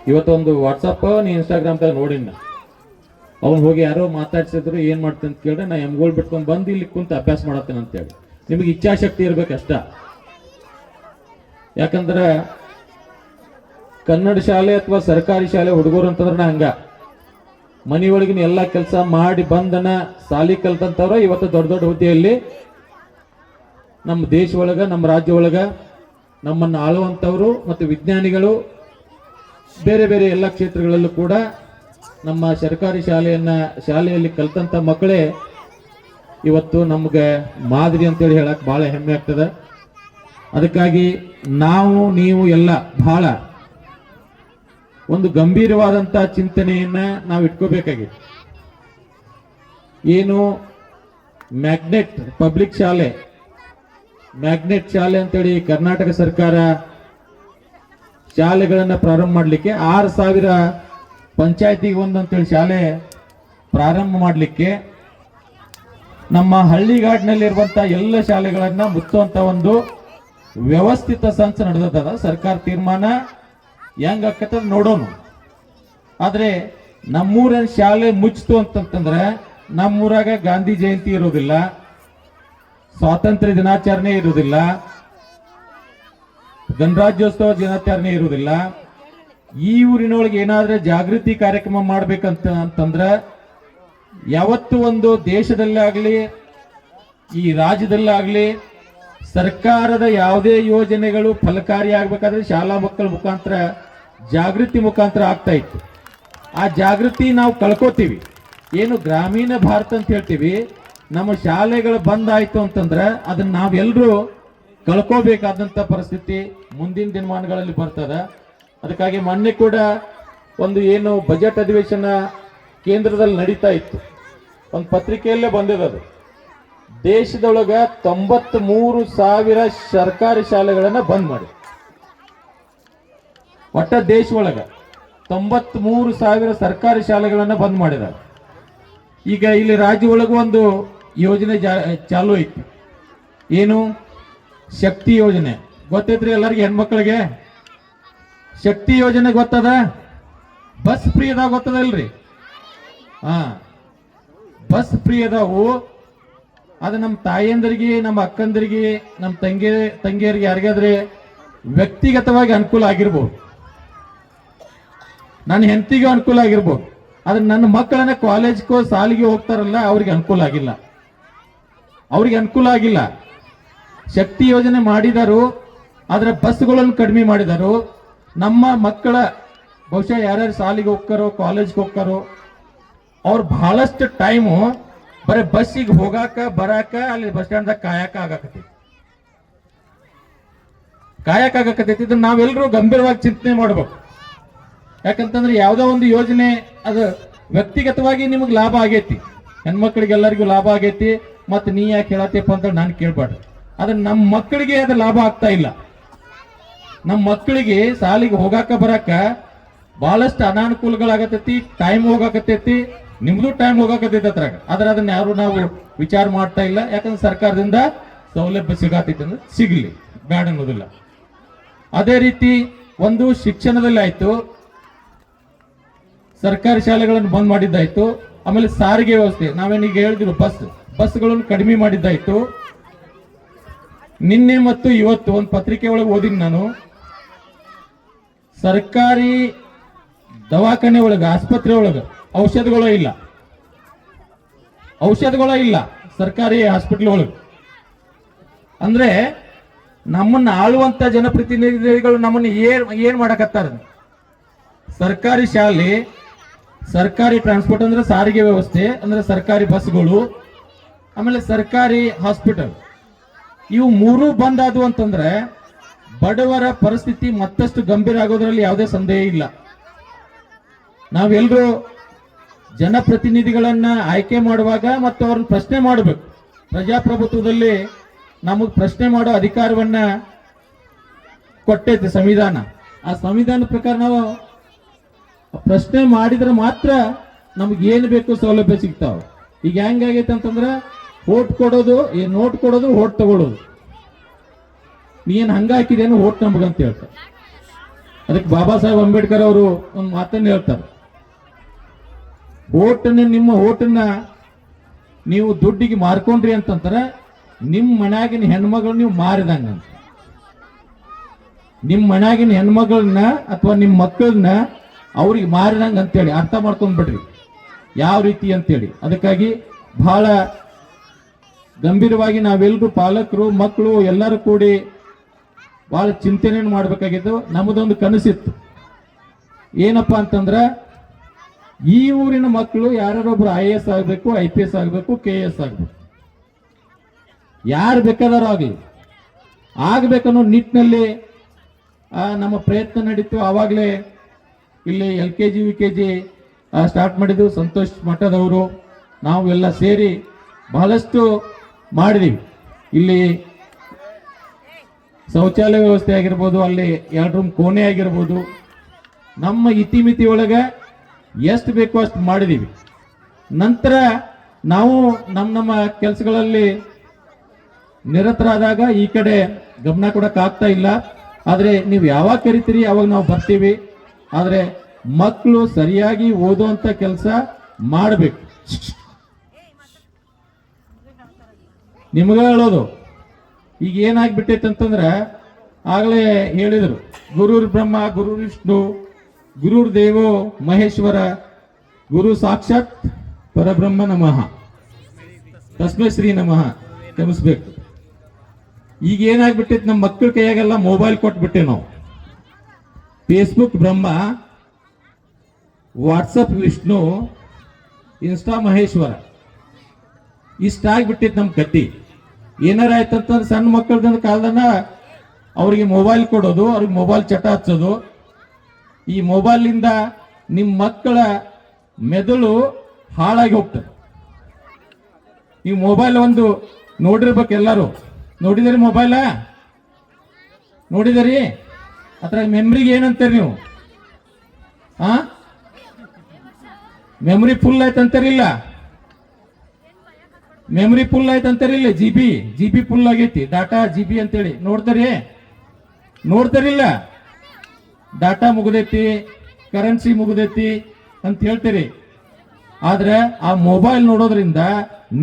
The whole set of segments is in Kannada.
ಇವತ್ತೊಂದು ವಾಟ್ಸಪ್ ಇನ್ಸ್ಟಾಗ್ರಾಮ್ದಾಗ ನೋಡಿನ, ಅವ್ನು ಹೋಗಿ ಯಾರೋ ಮಾತಾಡ್ಸಿದ್ರು ಏನು ಮಾಡ್ತೀನಿ ಅಂತ ಕೇಳಿದ್ರೆ ನಾ ಎಮ್ಗೋಲ್ ಬಿಟ್ಕೊಂಡು ಬಂದು ಇಲ್ಲಿ ಕುಂತು ಅಭ್ಯಾಸ ಮಾಡತ್ತೇನೆ ಅಂತೇಳಿ. ನಿಮಗೆ ಇಚ್ಛಾಶಕ್ತಿ ಇರ್ಬೇಕಷ್ಟ. ಯಾಕಂದ್ರೆ ಕನ್ನಡ ಶಾಲೆ ಅಥವಾ ಸರ್ಕಾರಿ ಶಾಲೆ ಹುಡುಗರು ಅಂತಂದ್ರೆ ಹಂಗ ಮನೆಯೊಳಗಿನ ಎಲ್ಲ ಕೆಲಸ ಮಾಡಿ ಬಂದನ ಸಾಲಿ ಕಲ್ತಂತವ್ರ ಇವತ್ತು ದೊಡ್ಡ ದೊಡ್ಡ ಹುದ್ದೆಯಲ್ಲಿ ನಮ್ಮ ದೇಶ ಒಳಗ ನಮ್ಮ ರಾಜ್ಯ ಒಳಗ ನಮ್ಮನ್ನು ಆಳುವಂಥವ್ರು ಮತ್ತು ವಿಜ್ಞಾನಿಗಳು ಬೇರೆ ಬೇರೆ ಎಲ್ಲ ಕ್ಷೇತ್ರಗಳಲ್ಲೂ ಕೂಡ ನಮ್ಮ ಸರ್ಕಾರಿ ಶಾಲೆಯಲ್ಲಿ ಕಲ್ತಂತ ಮಕ್ಕಳೇ ಇವತ್ತು ನಮ್ಗೆ ಮಾದರಿ ಅಂತೇಳಿ ಹೇಳಕ್ ಬಹಳ ಹೆಮ್ಮೆ ಆಗ್ತದೆ. ಅದಕ್ಕಾಗಿ ನಾವು ನೀವು ಎಲ್ಲ ಬಹಳ ಒಂದು ಗಂಭೀರವಾದಂತ ಚಿಂತನೆಯನ್ನ ನಾವು ಇಟ್ಕೋಬೇಕಾಗಿದೆ. ಏನು ಮ್ಯಾಗ್ನೆಟ್ ಪಬ್ಲಿಕ್ ಶಾಲೆ, ಮ್ಯಾಗ್ನೆಟ್ ಶಾಲೆ ಅಂತೇಳಿ ಕರ್ನಾಟಕ ಸರ್ಕಾರ ಶಾಲೆಗಳನ್ನ ಪ್ರಾರಂಭ ಮಾಡಲಿಕ್ಕೆ 6,000 ಪಂಚಾಯತಿಗೆ ಒಂದಂತೇಳಿ ಶಾಲೆ ಪ್ರಾರಂಭ ಮಾಡಲಿಕ್ಕೆ ನಮ್ಮ ಹಳ್ಳಿಗಾಡಿನಲ್ಲಿರುವಂತ ಎಲ್ಲ ಶಾಲೆಗಳನ್ನ ಮುಚ್ಚುವಂತ ಒಂದು ವ್ಯವಸ್ಥಿತ ಸಂಚ ನಡೆದದ. ಸರ್ಕಾರ ತೀರ್ಮಾನ ಹೆಂಗ್ ಆಕತ್ತ ನೋಡೋಣ. ಆದ್ರೆ ನಮ್ಮೂರ ಶಾಲೆ ಮುಚ್ಚಿತು ಅಂತಂತಂದ್ರೆ ನಮ್ಮೂರಾಗ ಗಾಂಧಿ ಜಯಂತಿ ಇರೋದಿಲ್ಲ, ಸ್ವಾತಂತ್ರ್ಯ ದಿನಾಚರಣೆ ಇರುವುದಿಲ್ಲ, ಗಣರಾಜ್ಯೋತ್ಸವ ದಿನಾಚರಣೆ ಇರುವುದಿಲ್ಲ. ಈ ಊರಿನೊಳಗೆ ಏನಾದ್ರೆ ಜಾಗೃತಿ ಕಾರ್ಯಕ್ರಮ ಮಾಡ್ಬೇಕಂತಂದ್ರೆ ಯಾವತ್ತು ಒಂದು ದೇಶದಲ್ಲಾಗ್ಲಿ ಈ ರಾಜ್ಯದಲ್ಲಾಗ್ಲಿ ಸರ್ಕಾರದ ಯಾವುದೇ ಯೋಜನೆಗಳು ಫಲಕಾರಿ ಆಗ್ಬೇಕಾದ್ರೆ ಶಾಲಾ ಮಕ್ಕಳ ಮುಖಾಂತರ ಜಾಗೃತಿ ಮುಖಾಂತರ ಆಗ್ತಾ ಇತ್ತು. ಆ ಜಾಗೃತಿ ನಾವು ಕಳ್ಕೋತೀವಿ. ಏನು ಗ್ರಾಮೀಣ ಭಾರತ ಅಂತ ಹೇಳ್ತೀವಿ, ನಮ್ಮ ಶಾಲೆಗಳು ಬಂದಾಯ್ತು ಅಂತಂದ್ರೆ ಅದನ್ನ ನಾವೆಲ್ಲರೂ ಕಳ್ಕೋಬೇಕಾದಂತ ಪರಿಸ್ಥಿತಿ ಮುಂದಿನ ದಿನಮಾನಗಳಲ್ಲಿ ಬರ್ತದ. ಅದಕ್ಕಾಗಿ ಮೊನ್ನೆ ಕೂಡ ಒಂದು ಏನು ಬಜೆಟ್ ಅಧಿವೇಶನ ಕೇಂದ್ರದಲ್ಲಿ ನಡೀತಾ ಇತ್ತು, ಒಂದು ಪತ್ರಿಕೆಯಲ್ಲೇ ಬಂದಿರೋದು. ದೇಶದೊಳಗ 93,000 ಸರ್ಕಾರಿ ಶಾಲೆಗಳನ್ನ ಬಂದ್ ಮಾಡಿ, ಒಟ್ಟ ದೇಶ ಒಳಗ 93,000 ಸರ್ಕಾರಿ ಶಾಲೆಗಳನ್ನ ಬಂದ್ ಮಾಡಿದ್ದಾರೆ. ಈಗ ಇಲ್ಲಿ ರಾಜ್ಯ ಒಳಗೂ ಒಂದು ಯೋಜನೆ ಚಾಲೂ ಐತಿ. ಏನು ಶಕ್ತಿ ಯೋಜನೆ ಗೊತ್ತೈತ್ರಿ ಎಲ್ಲರಿಗೆ? ಹೆಣ್ಮಕ್ಳಿಗೆ ಶಕ್ತಿ ಯೋಜನೆ ಗೊತ್ತದ? ಬಸ್ ಫ್ರೀ ಅದಾವ ಗೊತ್ತದಲ್ರಿ? ಬಸ್ ಫ್ರೀ ಅದಾವು. ಅದು ನಮ್ಮ ತಾಯಿಯಂದರಿಗೆ, ನಮ್ಮ ಅಕ್ಕಂದರಿಗೆ, ನಮ್ಮ ತಂಗಿಯರಿಗೆ ಯಾರಿಗಾದ್ರೆ ವ್ಯಕ್ತಿಗತವಾಗಿ ಅನುಕೂಲ ಆಗಿರ್ಬೋದು, ನನ್ನ ಹೆಂಡತಿಗೂ ಅನುಕೂಲ ಆಗಿರ್ಬೋದು. ಆದ್ರೆ ನನ್ನ ಮಕ್ಕಳನ್ನ ಕಾಲೇಜ್ಗೋ ಸಾಲಿಗೆ ಹೋಗ್ತಾರಲ್ಲ ಅವ್ರಿಗೆ ಅನುಕೂಲ ಆಗಿಲ್ಲ, ಅವ್ರಿಗೆ ಅನುಕೂಲ ಆಗಿಲ್ಲ. ಶಕ್ತಿ ಯೋಜನೆ ಮಾಡಿದಾರು, ಆದ್ರೆ ಬಸ್ಗಳನ್ನು ಕಡಿಮೆ ಮಾಡಿದಾರು. ನಮ್ಮ ಮಕ್ಕಳ ಬಹುಶಃ ಯಾರ್ಯಾರು ಸಾಲಿಗೆ ಹೋಗ್ತಾರೋ ಕಾಲೇಜ್ಗೆ ಹೋಗ್ತಾರೋ ಅವ್ರು ಬಹಳಷ್ಟು ಟೈಮು ಬರೀ ಬಸ್ಸಿಗೆ ಹೋಗಾಕ ಬರಾಕ ಅಲ್ಲಿ ಬಸ್ ಸ್ಟ್ಯಾಂಡ್ದಾಗ ಕಾಯಕಾಗಕತೈತಿ. ಇದನ್ನ ನಾವೆಲ್ಲರೂ ಗಂಭೀರವಾಗಿ ಚಿಂತನೆ ಮಾಡ್ಬೇಕು. ಯಾಕಂತಂದ್ರೆ ಯಾವುದೋ ಒಂದು ಯೋಜನೆ ಅದು ವ್ಯಕ್ತಿಗತವಾಗಿ ನಿಮಗೆ ಲಾಭ ಆಗೈತಿ, ಹೆಣ್ಮಕ್ಳಿಗೆಲ್ಲರಿಗೂ ಲಾಭ ಆಗೈತಿ, ಮತ್ತೆ ನೀ ಯಾಕೆ ಹೇಳತ್ತಪ್ಪ ಅಂತ ನಾನು ಕೇಳ್ಬಾರ್ದು. ಆದ್ರೆ ನಮ್ಮ ಮಕ್ಕಳಿಗೆ ಅದು ಲಾಭ ಆಗ್ತಾ ಇಲ್ಲ. ನಮ್ಮ ಮಕ್ಕಳಿಗೆ ಸಾಲಿಗೆ ಹೋಗಾಕ ಬರಾಕ ಬಹಳಷ್ಟು ಅನಾನುಕೂಲಗಳಾಗತೈತಿ, ಟೈಮ್ ಹೋಗಾಕತೈತಿ, ನಿಮ್ದು ಟೈಮ್ ಹೋಗಾಕತೈತಿ ಅದ್ರಾಗ. ಆದ್ರೆ ಅದನ್ನ ಯಾರು ನಾವು ವಿಚಾರ ಮಾಡ್ತಾ ಇಲ್ಲ. ಯಾಕಂದ್ರೆ ಸರ್ಕಾರದಿಂದ ಸೌಲಭ್ಯ ಸಿಗತೈತಿ ಅಂದ್ರೆ ಸಿಗ್ಲಿ, ಬೇಡ ಅನ್ನೋದಿಲ್ಲ. ಅದೇ ರೀತಿ ಒಂದು ಶಿಕ್ಷಣದಲ್ಲಿ ಆಯ್ತು, ಸರ್ಕಾರಿ ಶಾಲೆಗಳನ್ನು ಬಂದ್ ಮಾಡಿದ್ದಾಯ್ತು. ಆಮೇಲೆ ಸಾರಿಗೆ ವ್ಯವಸ್ಥೆ ನಾವೇನೀಗ ಹೇಳಿದ್ರು, ಬಸ್ಗಳನ್ನು ಕಡಿಮೆ ಮಾಡಿದ್ದಾಯ್ತು. ನಿನ್ನೆ ಮತ್ತು ಇವತ್ತು ಒಂದು ಪತ್ರಿಕೆ ಒಳಗೆ ಓದಿನಿ ನಾನು, ಸರ್ಕಾರಿ ದವಾಖಾನೆ ಒಳಗ ಆಸ್ಪತ್ರೆ ಒಳಗ ಔಷಧಗಳೇ ಇಲ್ಲ ಸರ್ಕಾರಿ ಹಾಸ್ಪಿಟಲ್ ಒಳಗೆ. ಅಂದ್ರೆ ನಮ್ಮನ್ನ ಆಳುವಂತ ಜನಪ್ರತಿನಿಧಿಗಳು ನಮ್ಮನ್ನ ಏನ್ ಮಾಡಕತ್ತಾರ? ಸರ್ಕಾರಿ ಶಾಲೆ, ಸರ್ಕಾರಿ ಟ್ರಾನ್ಸ್ಪೋರ್ಟ್ ಅಂದ್ರೆ ಸಾರಿಗೆ ವ್ಯವಸ್ಥೆ ಅಂದ್ರೆ ಸರ್ಕಾರಿ ಬಸ್ಗಳು, ಆಮೇಲೆ ಸರ್ಕಾರಿ ಹಾಸ್ಪಿಟಲ್, ಇವು ಮೂರು ಬಂದಾದವು ಅಂತಂದ್ರೆ ಬಡವರ ಪರಿಸ್ಥಿತಿ ಮತ್ತಷ್ಟು ಗಂಭೀರ ಆಗೋದ್ರಲ್ಲಿ ಯಾವುದೇ ಸಂದೇಹ ಇಲ್ಲ. ನಾವೆಲ್ಲರೂ ಜನಪ್ರತಿನಿಧಿಗಳನ್ನ ಆಯ್ಕೆ ಮಾಡುವಾಗ ಮತ್ತು ಅವ್ರನ್ನ ಪ್ರಶ್ನೆ ಮಾಡಬೇಕು. ಪ್ರಜಾಪ್ರಭುತ್ವದಲ್ಲಿ ನಮಗೆ ಪ್ರಶ್ನೆ ಮಾಡೋ ಅಧಿಕಾರವನ್ನ ಕೊಟ್ಟೈತೆ ಸಂವಿಧಾನ. ಆ ಸಂವಿಧಾನ ಪ್ರಕಾರ ನಾವು ಪ್ರಶ್ನೆ ಮಾಡಿದ್ರೆ ಮಾತ್ರ ನಮ್ಗೆ ಏನು ಬೇಕು ಸೌಲಭ್ಯ ಸಿಗ್ತಾವ. ಈಗ ಹೆಂಗಾಗೈತೆ ಅಂತಂದ್ರೆ ಓಟ್ ಕೊಡೋದು, ನೋಟ್ ಕೊಡೋದು, ಓಟ್ ತಗೊಳ್ಳೋದು. ನೀನ್ ಹಂಗ ಹಾಕಿದೇನು ಓಟ್ ನಮಗಂತ ಹೇಳ್ತಾರೆ. ಅದಕ್ಕೆ ಬಾಬಾ ಸಾಹೇಬ್ ಅಂಬೇಡ್ಕರ್ ಅವರು ಒಂದು ಮಾತನ್ನು ಹೇಳ್ತಾರೆ, ನಿಮ್ಮ ಓಟನ್ನ ನೀವು ದುಡ್ಡಿಗೆ ಮಾರ್ಕೊಂಡ್ರಿ ಅಂತಂತಾರೆ, ನಿಮ್ಮ ಮನ್ಯಾಗಿನ ಹೆಣ್ಮಗಳು ನೀವು ಮಾರಿದಂಗ ಅಂತ. ನಿಮ್ಮ ಮನ್ಯಾಗಿನ ಹೆಣ್ಮಗಳನ್ನ ಅಥವಾ ನಿಮ್ಮ ಮಕ್ಕಳನ್ನ ಅವ್ರಿಗೆ ಮಾರಿದಂಗ ಅಂತೇಳಿ ಅರ್ಥ ಮಾಡ್ಕೊಂಡ್ಬಿಡ್ರಿ ಯಾವ ರೀತಿ ಅಂತೇಳಿ. ಅದಕ್ಕಾಗಿ ಬಹಳ ಗಂಭೀರವಾಗಿ ನಾವೆಲ್ಲರೂ ಪಾಲಕರು ಮಕ್ಕಳು ಎಲ್ಲರೂ ಕೂಡಿ ಬಹಳ ಚಿಂತನೆಯನ್ನು ಮಾಡಬೇಕಾಗಿತ್ತು. ನಮ್ಮದೊಂದು ಕನಸಿತ್ತು, ಏನಪ್ಪಾ ಅಂತಂದ್ರೆ ಈ ಊರಿನ ಮಕ್ಕಳು ಯಾರೊಬ್ರು IAS ಆಗಬೇಕು, IPS ಆಗಬೇಕು, KS ಆಗಬೇಕು, ಯಾರು ಬೇಕಾದರೂ ಆಗಲಿ ಆಗಬೇಕನ್ನೋ ನಿಟ್ಟಿನಲ್ಲಿ ನಮ್ಮ ಪ್ರಯತ್ನ ನಡೀತು. ಆವಾಗಲೇ ಇಲ್ಲಿ LKG UKG ಸ್ಟಾರ್ಟ್ ಮಾಡಿದ್ದು ಸಂತೋಷ್ ಮಠದವರು, ನಾವು ಎಲ್ಲ ಸೇರಿ ಬಹಳಷ್ಟು ಮಾಡಿದೀವಿ. ಇಲ್ಲಿ ಶೌಚಾಲಯ ವ್ಯವಸ್ಥೆ ಆಗಿರ್ಬೋದು, ಅಲ್ಲಿ 2 ರೂಮ್ ಕೋಣೆ ಆಗಿರ್ಬೋದು, ನಮ್ಮ ಇತಿಮಿತಿ ಒಳಗೆ ಎಷ್ಟು ಬೇಕೋ ಅಷ್ಟು ಮಾಡಿದೀವಿ. ನಂತರ ನಾವು ನಮ್ಮ ಕೆಲಸಗಳಲ್ಲಿ ನಿರತರಾದಾಗ ಈ ಕಡೆ ಗಮನ ಕೊಡಕ್ ಆಗ್ತಾ ಇಲ್ಲ. ಆದ್ರೆ ನೀವು ಯಾವಾಗ ಕರಿತೀರಿ ಅವಾಗ ನಾವು ಬರ್ತೀವಿ. ಆದ್ರೆ ಮಕ್ಕಳು ಸರಿಯಾಗಿ ಓದುವಂತ ಕೆಲಸ ಮಾಡಬೇಕು. ನಿಮಗ ಹೇಳೋದು ಈಗ ಏನಾಗ್ಬಿಟ್ಟೈತೆ ಅಂತಂದ್ರೆ, ಆಗಲೇ ಹೇಳಿದರು, ಗುರುರ್ ಬ್ರಹ್ಮ ಗುರು ವಿಷ್ಣು ಗುರುರ್ ದೇವೋ ಮಹೇಶ್ವರ ಗುರು ಸಾಕ್ಷಾತ್ ಪರಬ್ರಹ್ಮ ನಮಃ ತಸ್ಮೈ ಶ್ರೀ ನಮಃ. ಕ್ಷಮಿಸ್ಬೇಕು. ಈಗ ಏನಾಗ್ಬಿಟ್ಟೈತೆ, ನಮ್ಮ ಮಕ್ಕಳ ಕೈಯಾಗೆಲ್ಲ ಮೊಬೈಲ್ ಕೊಟ್ಬಿಟ್ಟೆ ನಾವು. ಫೇಸ್ಬುಕ್ ಬ್ರಹ್ಮ, ವಾಟ್ಸಪ್ ವಿಷ್ಣು, ಇನ್ಸ್ಟಾ ಮಹೇಶ್ವರ, ಇಷ್ಟ ಆಗ್ಬಿಟ್ಟೈತೆ ನಮ್ಮ ಕತ್ತಿ. ಏನಾರ ಆಯ್ತಂತಂದ್ರೆ ಸಣ್ಣ ಮಕ್ಕಳದ ಕಾಲದನ್ನ ಅವ್ರಿಗೆ ಮೊಬೈಲ್ ಕೊಡೋದು, ಅವ್ರಿಗೆ ಮೊಬೈಲ್ ಚಟ ಹಚ್ಚೋದು. ಈ ಮೊಬೈಲಿಂದ ನಿಮ್ಮ ಮಕ್ಕಳ ಮೆದುಳು ಹಾಳಾಗಿ ಹೋಗ್ತದೆ. ನೀವು ಮೊಬೈಲ್ ಒಂದು ನೋಡಿರ್ಬೇಕು, ಎಲ್ಲರೂ ನೋಡಿದಿರಿ ಮೊಬೈಲ? ನೋಡಿದಿರಿ? ಅದ್ರ ಮೆಮ್ರಿಗೆ ಏನಂತೀರಿ ನೀವು? ಮೆಮ್ರಿ ಫುಲ್ ಆಯ್ತಂತಾರಿಲ್ಲ, ಮೆಮ್ರಿ ಫುಲ್ ಆಯ್ತಂತಾರಿಲ್ಲ, ಜಿಬಿ ಫುಲ್ ಆಗೈತಿ, ಡಾಟಾ GB ಅಂತೇಳಿ ನೋಡ್ತಾರಿಲ್ಲ. ಡಾಟಾ ಮುಗಿದೈತಿ, ಕರೆನ್ಸಿ ಮುಗಿದೈತಿ ಅಂತ ಹೇಳ್ತೀರಿ. ಆದ್ರೆ ಆ ಮೊಬೈಲ್ ನೋಡೋದ್ರಿಂದ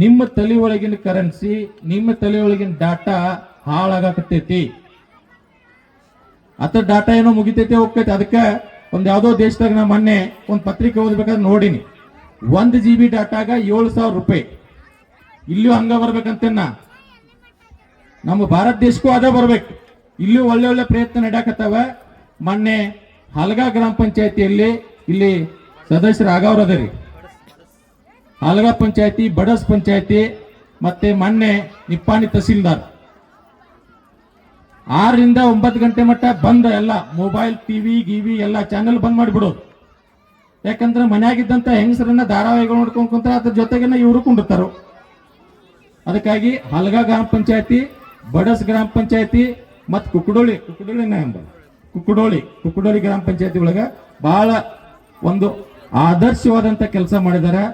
ನಿಮ್ಮ ತಲೆ ಒಳಗಿನ ಕರೆನ್ಸಿ, ನಿಮ್ಮ ತಲೆ ಒಳಗಿನ ಡಾಟಾ ಹಾಳಾಗತೈತಿ. ಅತ್ತ ಡಾಟಾ ಏನೋ ಮುಗಿತೈತೆ ಹೋಗ್ತೈತಿ. ಅದಕ್ಕೆ ಒಂದ್ ಯಾವ್ದೋ ದೇಶದಾಗ ನಾ ಮೊನ್ನೆ ಒಂದು ಪತ್ರಿಕೆ ಓದ್ಬೇಕಾದ್ರೆ ನೋಡಿನಿ, 1 GB ಡಾಟಾಗ 7,000 ರೂಪಾಯಿ. ಇಲ್ಲಿಯೂ ಹಂಗ ಬರ್ಬೇಕಂತೇನ, ನಮ್ಮ ಭಾರತ ದೇಶಕ್ಕೂ ಅದ ಬರ್ಬೇಕು. ಇಲ್ಲಿಯೂ ಒಳ್ಳೆ ಒಳ್ಳೆ ಪ್ರಯತ್ನ ನಡ್ಯಾಕತ್ತಾವ. ಮೊನ್ನೆ ಹಲಗಾ ಗ್ರಾಮ ಪಂಚಾಯತಿಯಲ್ಲಿ ಇಲ್ಲಿ ಸದಸ್ಯರು ಆಗವ್ರದರಿ. ಹಲಗಾ ಪಂಚಾಯತಿ, ಬಡಸ್ ಪಂಚಾಯತಿ, ಮತ್ತೆ ಮೊನ್ನೆ ನಿಪ್ಪಾಣಿ ತಹಸೀಲ್ದಾರ್ 6 ರಿಂದ 9 ಗಂಟೆ ಮಟ್ಟ ಬಂದ ಎಲ್ಲ ಮೊಬೈಲ್, ಟಿವಿ ಗಿವಿ ಎಲ್ಲ ಚಾನೆಲ್ ಬಂದ್ ಮಾಡಿಬಿಡೋದು. ಯಾಕಂದ್ರೆ ಮನ್ಯಾಗಿದ್ದಂತ ಹೆಂಗಸರನ್ನ ಧಾರಾವಾಹಿಗಳು ನೋಡ್ಕೊಂಡ್ ಕುಂತ ಅದ್ರ ಜೊತೆಗೇನ ಇವರು ಕುಂಡಿರ್ತಾರ. ಅದಕ್ಕಾಗಿ ಹಲಗಾ ಗ್ರಾಮ ಪಂಚಾಯತಿ, ಬಡಸ್ ಗ್ರಾಮ ಪಂಚಾಯತಿ ಮತ್ತು ಕುಕ್ಕಡೋಳಿ ಗ್ರಾಮ ಪಂಚಾಯತಿ ಒಳಗ ಬಹಳ ಒಂದು ಆದರ್ಶವಾದಂತ ಕೆಲಸ ಮಾಡಿದಾರೆ.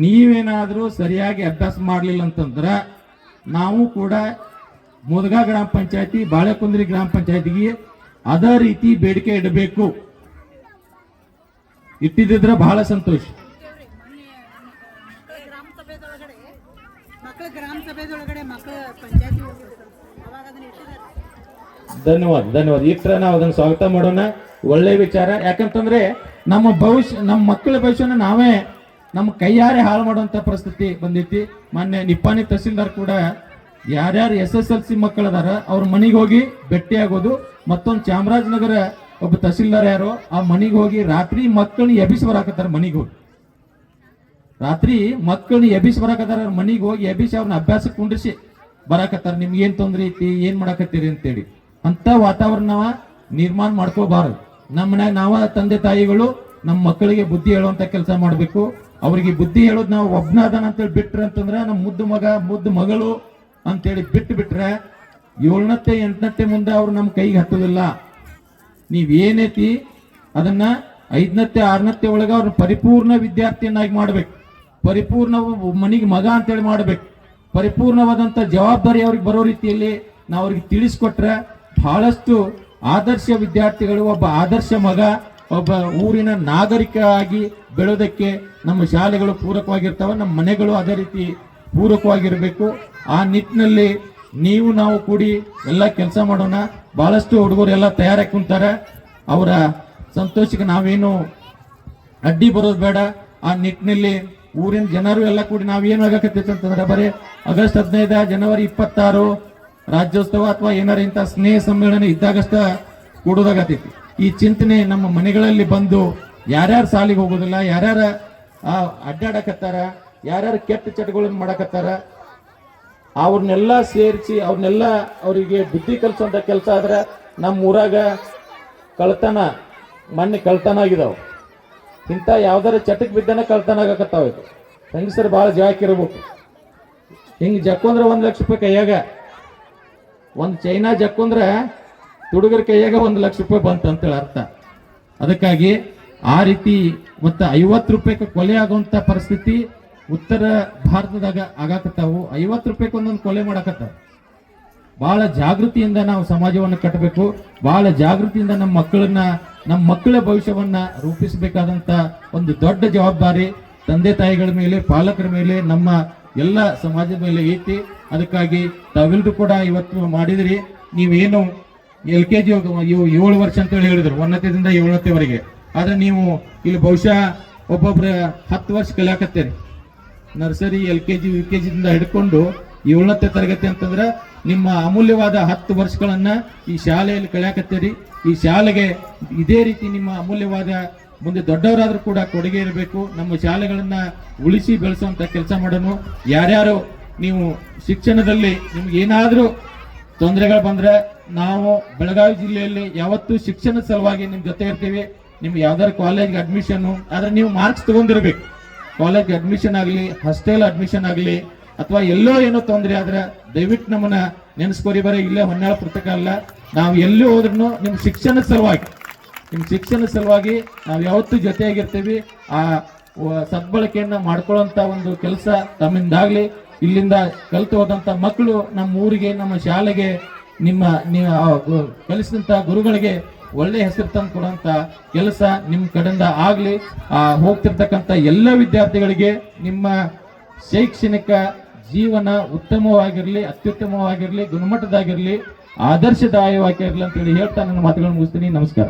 ನೀವೇನಾದ್ರೂ ಸರಿಯಾಗಿ ಅಭ್ಯಾಸ ಮಾಡಲಿಲ್ಲ ಅಂತಂದ್ರ ನಾವು ಕೂಡ ಮುದಗಾ ಗ್ರಾಮ ಪಂಚಾಯತಿ, ಬಾಳೆಕುಂದ್ರಿ ಗ್ರಾಮ ಪಂಚಾಯತಿಗೆ ಅದೇ ರೀತಿ ಬೇಡಿಕೆ ಇಡಬೇಕು. ಇಟ್ಟಿದ್ರೆ ಬಹಳ ಸಂತೋಷ. ಧನ್ಯವಾದ. ಇಟ್ರೆ ನಾವು ಅದನ್ನ ಸ್ವಾಗತ ಮಾಡೋಣ. ಒಳ್ಳೆ ವಿಚಾರ. ಯಾಕಂತಂದ್ರೆ ನಮ್ಮ ಮಕ್ಕಳ ಭವಿಷ್ಯನ ನಾವೇ ನಮ್ಮ ಕೈಯಾರೆ ಹಾಳು ಮಾಡುವಂತ ಪರಿಸ್ಥಿತಿ ಬಂದೈತಿ. ಮೊನ್ನೆ ನಿಪ್ಪಾಣಿ ತಹಸೀಲ್ದಾರ್ ಕೂಡ ಯಾರ್ಯಾರು SSLC ಮಕ್ಕಳದಾರ ಅವ್ರ ಮನೆಗೆ ಹೋಗಿ ಭೇಟಿ ಆಗೋದು. ಮತ್ತೊಂದು ಚಾಮರಾಜನಗರ ಒಬ್ಬ ತಹಸೀಲ್ದಾರ್ ಯಾರೋ ಆ ಮನೆಗೆ ಹೋಗಿ ರಾತ್ರಿ ಮಕ್ಕಳನ್ನ ಎಬಿಸಿ ಬರಾಕತ್ತಾರ. ಮನೆಗೆ ಹೋಗಿ ರಾತ್ರಿ ಮಕ್ಕಳನ್ನ ಎಬಿಸಿ ಬರಾಕತ್ತಾರ. ಮನೆಗೆ ಹೋಗಿ ಎಬಿಸಿ ಅವ್ರನ್ನ ಅಭ್ಯಾಸಕ್ಕೆ ಕುಂಡ್ರಿಸಿ ಬರಾಕತ್ತಾರ. ನಿಮ್ಗೆ ಏನ್ ತೊಂದ್ರೆ ಐತಿ, ಏನ್ ಮಾಡಾಕತ್ತೀರಿ ಅಂತೇಳಿ. ಅಂತ ವಾತಾವರಣ ನಿರ್ಮಾಣ ಮಾಡ್ಕೋಬಾರದು. ನಮ್ಮ ಮನ್ಯಾಗ ನಾವ ತಂದೆ ತಾಯಿಗಳು ನಮ್ಮ ಮಕ್ಕಳಿಗೆ ಬುದ್ಧಿ ಹೇಳುವಂತ ಕೆಲಸ ಮಾಡ್ಬೇಕು. ಅವ್ರಿಗೆ ಬುದ್ಧಿ ಹೇಳೋದು ನಾವು ಒಬ್ನಾದನ ಅಂತೇಳಿ ಬಿಟ್ರೆ ಅಂತಂದ್ರೆ ನಮ್ಮ ಮುದ್ದು ಮಗ ಮುದ್ದು ಮಗಳು ಅಂತೇಳಿ ಬಿಟ್ರೆ 7ನೇ 8ನೇ ಮುಂದೆ ಅವ್ರು ನಮ್ಮ ಕೈಗೆ ಹತ್ತೋದಿಲ್ಲ. ನೀವೇನೈತಿ ಅದನ್ನ 5ನೇ 6ನೇ ಒಳಗ ಅವ್ರನ್ನ ಪರಿಪೂರ್ಣ ವಿದ್ಯಾರ್ಥಿಯನ್ನಾಗಿ ಮಾಡ್ಬೇಕು. ಪರಿಪೂರ್ಣ ಮನಿಗೆ ಮಗ ಅಂತೇಳಿ ಮಾಡ್ಬೇಕು. ಪರಿಪೂರ್ಣವಾದಂತ ಜವಾಬ್ದಾರಿ ಅವ್ರಿಗೆ ಬರೋ ರೀತಿಯಲ್ಲಿ ನಾವು ಅವ್ರಿಗೆ ತಿಳಿಸ್ಕೊಟ್ರೆ ಬಹಳಷ್ಟು ಆದರ್ಶ ವಿದ್ಯಾರ್ಥಿಗಳು, ಒಬ್ಬ ಆದರ್ಶ ಮಗ, ಒಬ್ಬ ಊರಿನ ನಾಗರಿಕ ಆಗಿ ಬೆಳೆಯೋದಕ್ಕೆ ನಮ್ಮ ಶಾಲೆಗಳು ಪೂರಕವಾಗಿರ್ತವೆ, ನಮ್ಮ ಮನೆಗಳು ಅದೇ ರೀತಿ ಪೂರಕವಾಗಿರಬೇಕು. ಆ ನಿಟ್ಟಿನಲ್ಲಿ ನೀವು ನಾವು ಕೂಡಿ ಎಲ್ಲ ಕೆಲಸ ಮಾಡೋಣ. ಬಹಳಷ್ಟು ಹುಡುಗರು ಎಲ್ಲ ತಯಾರಾಗಿ ಕುಂತಾರೆ, ಅವರ ಸಂತೋಷಕ್ಕೆ ನಾವೇನು ಅಡ್ಡಿ ಬರೋದು ಬೇಡ. ಆ ನಿಟ್ಟಿನಲ್ಲಿ ಊರಿನ ಜನರು ಎಲ್ಲ ಕೂಡಿ ನಾವೇನು ಆಗಕತ್ತೈತೆ ಅಂತಂದ್ರೆ ಬರೀ ಆಗಸ್ಟ್ 15, ಜನವರಿ 26 ರಾಜ್ಯೋತ್ಸವ ಅಥವಾ ಏನಾರ ಇಂಥ ಸ್ನೇಹ ಸಮ್ಮೇಳನ ಇದ್ದಾಗಷ್ಟ ಕೂಡೋದಾಗತೈತಿ. ಈ ಚಿಂತನೆ ನಮ್ಮ ಮನೆಗಳಲ್ಲಿ ಬಂದು ಯಾರ್ಯಾರು ಸಾಲಿಗೆ ಹೋಗೋದಿಲ್ಲ, ಯಾರ್ಯಾರ ಅಡ್ಡಾಡಕತ್ತಾರ, ಯಾರ್ಯಾರು ಕೆಟ್ಟ ಚಟಗಳನ್ನು ಮಾಡಕತ್ತಾರ, ಅವ್ರನ್ನೆಲ್ಲ ಸೇರಿಸಿ ಅವ್ರನ್ನೆಲ್ಲ ಅವರಿಗೆ ಬುದ್ಧಿ ಕಲಿಸುವಂತ ಕೆಲಸ ಆದ್ರೆ ನಮ್ಮ ಊರಾಗ ಮೊನ್ನೆ ಕಳ್ತನ ಆಗಿದಾವ. ಇಂಥ ಯಾವ್ದಾರ ಚಟಕ್ ಬಿದ್ದನ ಕಳ್ತನ ಆಗಕತ್ತಾವ. ಇದು ಹೆಂಗಸರು ಭಾಳ ಜಾಕಿರ್ಬೇಕು. ಹಿಂಗೆ ಜಕ್ಕೊಂದ್ರೆ 1 ಲಕ್ಷ ರೂಪಾಯಿ ಕೈಯಾಗ, ಒಂದು ಚೈನಾ ಜಕ್ಕೊಂದ್ರೆ ಹುಡುಗರ ಕೈಯಾಗ 1 ಲಕ್ಷ ರೂಪಾಯಿ ಬಂತು ಅಂತೇಳಿ ಅರ್ಥ. ಅದಕ್ಕಾಗಿ ಆ ರೀತಿ ಮತ್ತು 50 ರೂಪಾಯಿಗೆ ಕೊಲೆ ಆಗುವಂತ ಪರಿಸ್ಥಿತಿ ಉತ್ತರ ಭಾರತದಾಗ ಆಗಾಕತ್ತಾವು. 50 ರೂಪಾಯಿಗೆ ಒಂದೊಂದು ಕೊಲೆ ಮಾಡಕತ್ತಾವ. ಬಹಳ ಜಾಗೃತಿಯಿಂದ ನಾವು ಸಮಾಜವನ್ನು ಕಟ್ಟಬೇಕು. ಬಹಳ ಜಾಗೃತಿಯಿಂದ ನಮ್ಮ ಮಕ್ಕಳ ಭವಿಷ್ಯವನ್ನ ರೂಪಿಸಬೇಕಾದಂತ ಒಂದು ದೊಡ್ಡ ಜವಾಬ್ದಾರಿ ತಂದೆ ತಾಯಿಗಳ ಮೇಲೆ, ಪಾಲಕರ ಮೇಲೆ, ನಮ್ಮ ಎಲ್ಲ ಸಮಾಜದ ಮೇಲೆ ಐತಿ. ಅದಕ್ಕಾಗಿ ತಾವೆಲ್ಲರೂ ಕೂಡ ಇವತ್ತು ಮಾಡಿದ್ರಿ. ನೀವೇನು LKG 7 ವರ್ಷ ಅಂತೇಳಿ ಹೇಳಿದ್ರು, 1ನೇದಿಂದ 7ನೇವರೆಗೆ. ಆದ್ರೆ ನೀವು ಇಲ್ಲಿ ಬಹುಶಃ ಒಬ್ಬೊಬ್ರು 10 ವರ್ಷ ಕಲಿಯಾಕತ್ತೀರಿ. ನರ್ಸರಿ, LKG, UKG ಹಿಡ್ಕೊಂಡು 7ನೇ ತರಗತಿ ಅಂತಂದ್ರೆ ನಿಮ್ಮ ಅಮೂಲ್ಯವಾದ 10 ವರ್ಷಗಳನ್ನ ಈ ಶಾಲೆಯಲ್ಲಿ ಕಲಿಯಾಕತ್ತೀರಿ. ಈ ಶಾಲೆಗೆ ಇದೇ ರೀತಿ ನಿಮ್ಮ ಅಮೂಲ್ಯವಾದ ಮುಂದೆ ದೊಡ್ಡವರಾದ್ರೂ ಕೂಡ ಕೊಡುಗೆ ಇರಬೇಕು. ನಮ್ಮ ಶಾಲೆಗಳನ್ನ ಉಳಿಸಿ ಬೆಳೆಸುವಂತ ಕೆಲಸ ಮಾಡೋಣ. ಯಾರ್ಯಾರು ನೀವು ಶಿಕ್ಷಣದಲ್ಲಿ ನಿಮ್ಗೆ ಏನಾದ್ರೂ ತೊಂದರೆಗಳು ಬಂದ್ರೆ ನಾವು ಬೆಳಗಾವಿ ಜಿಲ್ಲೆಯಲ್ಲಿ ಯಾವತ್ತೂ ಶಿಕ್ಷಣದ ಸಲುವಾಗಿ ನಿಮ್ ಜೊತೆ ಇರ್ತೀವಿ. ನಿಮ್ಗೆ ಯಾವ್ದಾದ್ರು ಕಾಲೇಜ್ಗೆ ಅಡ್ಮಿಷನ್ ಆದ್ರೆ ನೀವು ಮಾರ್ಕ್ಸ್ ತಗೊಂಡಿರ್ಬೇಕು. ಕಾಲೇಜ್ಗೆ ಅಡ್ಮಿಷನ್ ಆಗಲಿ, ಹಾಸ್ಟೆಲ್ ಅಡ್ಮಿಷನ್ ಆಗಲಿ, ಅಥವಾ ಎಲ್ಲೋ ಏನೋ ತೊಂದರೆ ಆದ್ರೆ ದಯವಿಟ್ಟು ನಮ್ಮನ್ನ ನೆನೆಸ್ಕೋರಿ. ಬರೀ ಇಲ್ಲೇ ಹೊನ್ನಾಳ ಪುಸ್ತಕ ಅಲ್ಲ, ನಾವು ಎಲ್ಲಿ ಹೋದ್ರೂ ನಿಮ್ಮ ಶಿಕ್ಷಣದ ಸಲುವಾಗಿ ನಾವು ಯಾವತ್ತೂ ಜೊತೆಯಾಗಿರ್ತೀವಿ. ಆ ಸದ್ಬಳಕೆಯನ್ನ ಮಾಡ್ಕೊಳ್ಳುವಂತ ಒಂದು ಕೆಲಸ ತಮ್ಮಿಂದಾಗ್ಲಿ. ಇಲ್ಲಿಂದ ಕಲಿತು ಹೋದಂತ ಮಕ್ಕಳು ನಮ್ಮ ಊರಿಗೆ, ನಮ್ಮ ಶಾಲೆಗೆ, ಕಲಿಸಿದಂತ ಗುರುಗಳಿಗೆ ಒಳ್ಳೆ ಹೆಸರು ತಂದು ಕೊಡುವಂತ ಕೆಲಸ ನಿಮ್ಮ ಕಡೆಯಿಂದ ಆಗ್ಲಿ. ಹೋಗ್ತಿರ್ತಕ್ಕಂಥ ಎಲ್ಲ ವಿದ್ಯಾರ್ಥಿಗಳಿಗೆ ನಿಮ್ಮ ಶೈಕ್ಷಣಿಕ ಜೀವನ ಉತ್ತಮವಾಗಿರ್ಲಿ, ಅತ್ಯುತ್ತಮವಾಗಿರ್ಲಿ, ಗುಣಮಟ್ಟದಾಗಿರ್ಲಿ, ಆದರ್ಶದಾಯವಾಗಿರ್ಲಿ ಅಂತೇಳಿ ಹೇಳ್ತಾ ನನ್ನ ಮಾತುಗಳನ್ನು ಮುಗಿಸ್ತೀನಿ. ನಮಸ್ಕಾರ.